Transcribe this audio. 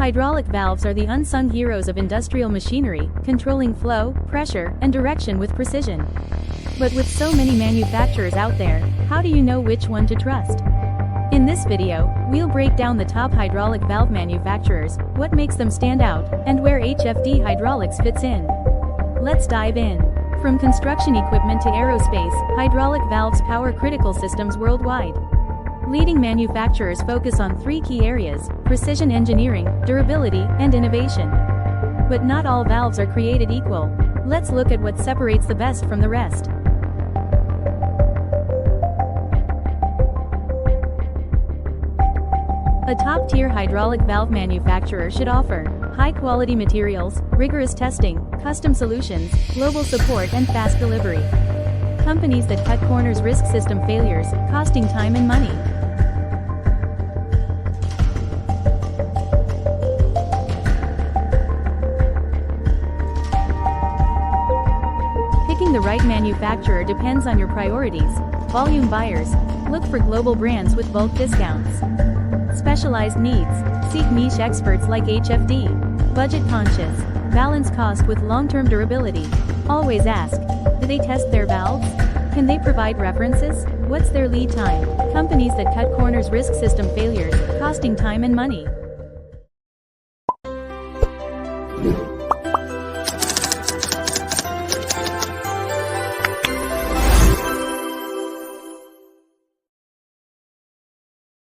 Hydraulic valves are the unsung heroes of industrial machinery, controlling flow, pressure, and direction with precision. But with so many manufacturers out there, how do you know which one to trust? In this video, we'll break down the top hydraulic valve manufacturers, what makes them stand out, and where HFD Hydraulics fits in. Let's dive in. From construction equipment to aerospace, hydraulic valves power critical systems worldwide. Leading manufacturers focus on three key areas: precision engineering, durability, and innovation. But not all valves are created equal. Let's look at what separates the best from the rest. A top-tier hydraulic valve manufacturer should offer high-quality materials, rigorous testing, custom solutions, global support, and fast delivery. Companies that cut corners risk system failures, costing time and money. Picking the right manufacturer depends on your priorities. Volume buyers, look for global brands with bulk discounts. Specialized needs, seek niche experts like HFD. Budget conscious, balance cost with long-term durability. Always ask, do they test their valves? Can they provide references? What's their lead time? Companies that cut corners risk system failures, costing time and money.